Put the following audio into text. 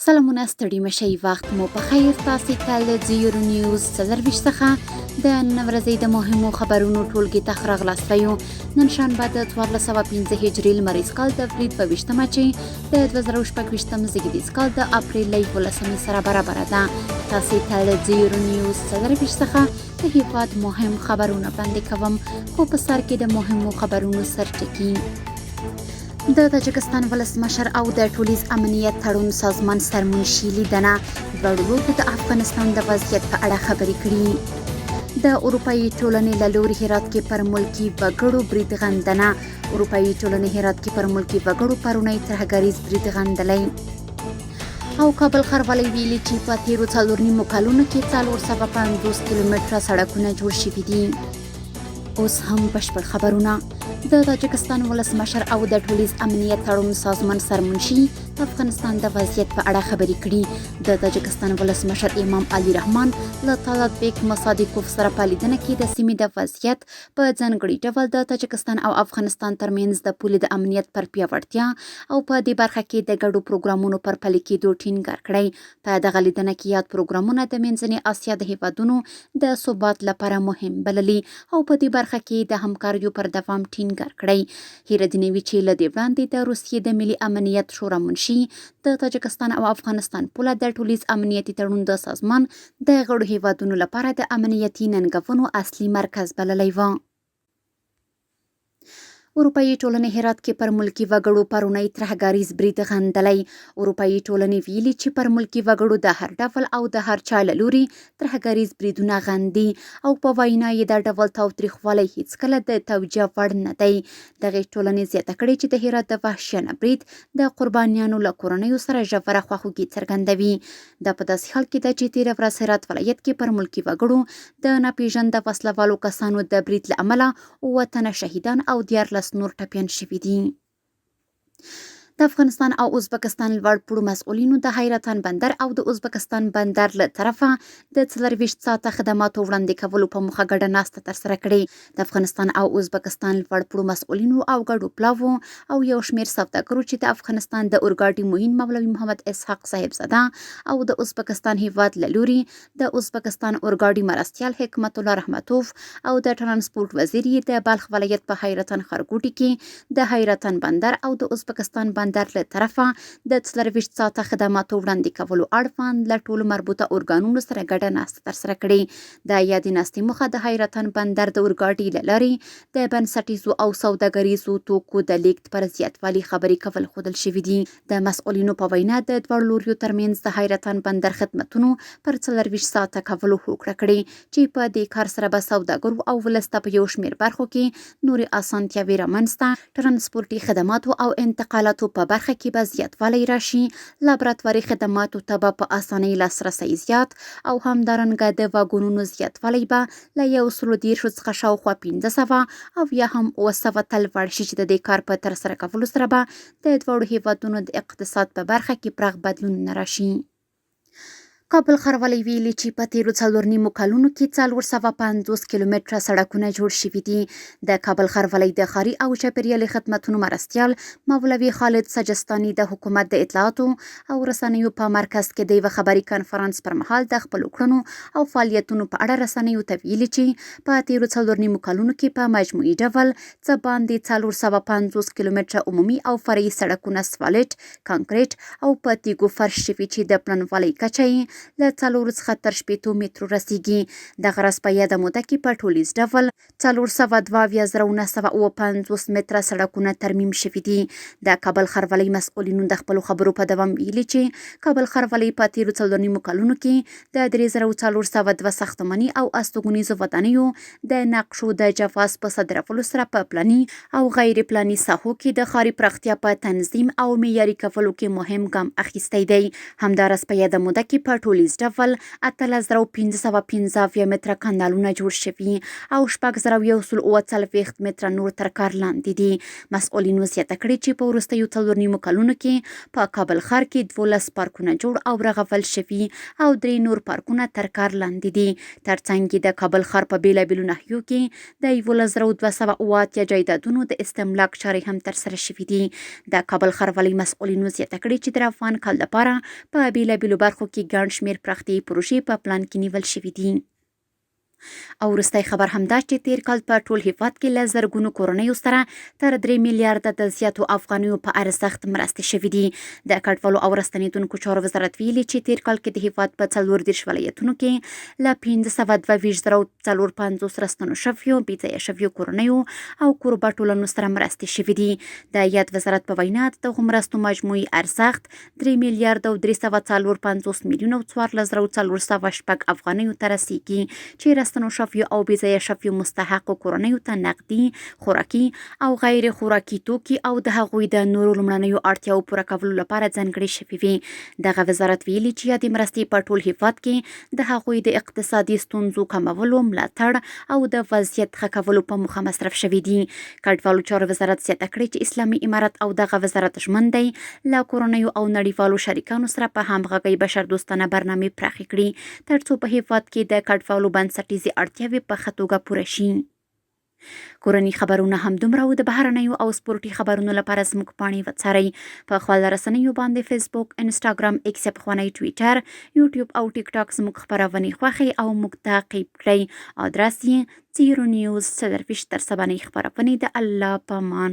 سلامونه ستړي مشئ وخت مو په خیر تاسې ته له زیر نیوز 24 څخه د نن ورځې د مهمو خبرونو ټولګې ته ښه راغلاست یو. نن شنبه د 1405 هجري لمریز کال د اپریل په 20مه چې د 2026 زیږدیز کال د اپریل 18 سره برابره ده. تاسې ته له زیر نیوز 24 څخه د هیواد مهم خبرونه وړاندې کوم، خو په سر کې د مهمو خبرونو سرټکي. د تاجکستان ولسمشر او د ټولیز امنیت تړون سازمان سرمنشي لیدنه دواړو د افغانستان د وضعیت په اړه خبرې کړي. د اروپایي ټولنې له لوري هرات کې پر ملکي وګړو برید غندنه. اروپایي ټولنې هرات کې پر ملکي وګړو پرونی ترهګریز برید غندلی. او کابل ښاروالۍ ویلي چې په تیرو 4 کلونو کې 450 کیلومتره سړکونه جوړ شوي دي. اوس هم بشپړ خبرونه. د تاجکستان ولسمشر او د ټولیز امنیت تړون سازمان سرمنشي د افغانستان د وضعیت په اړه خبرې کړي. د تاجکستان ولسمشر امام علي رحمان له طالب بیک مصادیکوف سره په لیدنه کې د سیمې د وضعیت په ځانګړي ډول د تاجکستان او افغانستان ترمنځ د پولې د امنیت پر پیاوړتیا او په دې برخه کې د ګډو پروګرامونو پر پلي کېدو ټینګار کړی. په دغه لیدنه کې یاد پروګرامونه د منځنۍ اسیا د هیوادونو د ثبات لپاره مهم بللي او په دې برخه کې د همکاریو پر دوام ټینګار کړی. هیرودینوي چې له دې وړاندې د روسیې د ملي امنیت شورا منشي د تاجکستان او افغانستان پوله د ټولیز امنیتي تړون د سازمان د غړو هیوادونو لپاره د امنیتي ننګونو اصلي مرکز بللی و. اروپایي ټولنې هرات کې پر ملکي وګړو پرونی ترهګریز برید غندلی. اروپایي ټولنې ویلي چې پر ملکي وګړو د هر ډول او د هر چا له لوري ترهګریز بریدونه غندي او په وینا یې دا ډول تاوتریخوالی هیڅکله د توجیه وړ نه دی. دغې ټولنې زیاته کړې چې د هرات د وحشیانه برید د قربانیانو له کورنیو سره ژوره خواخوږي څرګندوي. دا په داسې حال کې ده چې تېره ورځ هرات ولایت کې پر ملکي وګړو د ناپېژانده وسله والو کسانو د برید له امله 7 تنه شهیدان او 14 نور ټپیان شوي دي. د افغانستان او ازبکستان لوړ پوړو مسؤلینو د حیرتان بندر او د ازبکستان بندر له طرفه د 24 ساعته خدماتو وړاندې کولو په موخه ګډه ناسته ترسره کړې. د افغانستان او ازبکستان لوړ پوړو مسؤلینو او ګډو پلاوو او یو شمېر سوداګرو چې د افغانستان د اورګاډي معین مولوي محمد اسحاق صاحبزاده او د ازبکستان هیواد له لوري د ازبکستان اورګاډي مرستیال حکمت الله رحمتوف او د ترانسپورت وزیر د بلخ ولایت په حیرتان ښارګوټي کې د حیرتان بندر او د ازبکستان بندر له طرفه د 24 ساعته خدماتو وړاندې کولو اړوند له ټولو مربوطه ارګانونو سره ګډه ناسته ترسره کړې. د یادې ناستې موخه د حیرتان بندر د اورګاډي له لارې د بنسټیزو او سوداګریزو توکو د لیږد پر زیاتوالي خبرې کول ښودل شوي دي. د مسؤلینو په وینا د دواړو لوریو ترمنځ د حیرتان بندر خدمتونو پر 24 ساعته کولو هوکړه کړې چې په دې کار سره به سوداګرو او ولس ته په یو شمېر برخو کې نورې اسانتیاوې رامنځته، ترانسپورتي خدماتو او انتقالاتو په برخه کې به زیاتوالی راشي، لابراتواري خدماتو ته به په اسانۍ لاسرسی زیات او همدارنګه د واګونونو زیاتوالی به له 130 څخه شاوخوا 500 او یا هم 200 ته لوړ شي چې د دې کار په ترسره کولو سره به د دواړو هیوادونو د اقتصاد په برخه کې پراخ بدلونونه راشي. کابل ښاروالۍ ویلي چې په تیرو 4 کلونو کې 450 کیلومتره سړکونه جوړ شوي دي. د کابل ښاروالۍ د ښاري او چاپیریالي خدمتونو مرستیال مولوي خالد سجستاني د حکومت د اطلاعاتو او رسنیو په مرکز کې د یوه خبري کنفرانس پر مهال د خپلو کړنو او فعالیتونو په اړه رسنیو ته ویلي چې په تیرو 4 کلونو کې په مجموعي ډول څه باندې 450 کیلومتره عمومي او فرعي سړکونه سفالټ، کانکریټ او په تیږو فرش شوي چې د پلنوالۍ کچه یې له 4 څخه تر 15 مترو رسیږي. دغه راز په یاده موده کې په ټولیز ډول 422,950 متره سړکونه ترمیم شوي دي. د کابل ښاروالۍ مسؤلینو د خپلو خبرو په دوام ویلي چې کابل ښاروالۍ په تیرو 4 کلونو کې د 3402 ساختماني او استوګنیزو ودانیو د نقشو د جواز په صادرولو سره په پلاني او غیر پلاني ساحو کې د ښاري پراختیا په تنظیم او معیاري کولو کې مهم ګام اخیستی دی. همداراز په یاده موده کې په ټولیز ډول 18515 متره کانالونه جوړ شوي او 6140 متره نور تر کار لاندې دي. مسؤلینو زیاته کړې چې په وروستیو 4.5 کلونو کې په کابل ښار کې 12 پارکونه جوړ او رغول شوي او 3 نور پارکونه تر کار لاندې دي. ترڅنګ د کابل ښار په بیلابیلو ناحیو کې د 11208 جایدادونو د استملاک چارې هم ترسره شوي دي. د کابل ښاروالۍ مسؤلینو زیاته کړې چې د افغان کال لپاره په بیلابیلو برخو کې ګڼ شمېر پراختیایي پروژې په پلان کې نیول شوي دي. او وروستی خبر همدا چې تیر کال په ټول هیواد کې له زرګونو کورنیو سره تر 3 میلیارده د زیاتو افغانیو په ارزښت مرستې شوي دي. د کډوالو او راستنېدونکو چارو وزارت ویلي چې تیر کال کې د هیواد په 34 ولایتونو کې له 522,450 راستنو شویو بېځایه شویو کورنیو او کوربه ټولنو سره مرستې شوي دي. د یاد وزارت په وینا د دغو مرستو مجموعي ارزښت 3 میلیارده 354 میلیونه 14,406 افغانیو ته رسیږي چې راستنو شویو او بېځایه شویو مستحقو کورنیو ته نقدي، خوراکي او غیر خوراکي توکي او د هغوی د نورو لومړنیو اړتیاو پوره کولو لپاره ځانګړې شوي وي. دغه وزارت ویلي چې یادې مرستې په ټول هیواد کې د هغوی د اقتصادي ستونزو کمولو، ملاتړ او د وضعیت ښه کولو په موخه مصرف شوي دي. کډوالو چارو وزارت زیاته کړې چې اسلامي امارت او دغه وزارت ژمن دی له کورنیو او نړیوالو شریکانو سره په همغږۍ بشردوستانه برنامې پراخې کړي ترڅو په هیواد کې د کډوالو بنسټیزې اړتیاوې په ښه توګه پوره شي. کورني خبرونه هم دومره و. د بهرنیو او سپورټي خبرونو لپاره زموږ پاڼې وڅارئ. په خپل رسنیو باندې فیسبوک، انسټاګرام، ایکس پخوانی ټویټر، یوټیوب او ټیک ټاک زموږ خبرونې خوښئ او موږ تعقیب کړئ. ادرس یې زیرو نیوز 24 تر سبا خبرونې د الله په امان.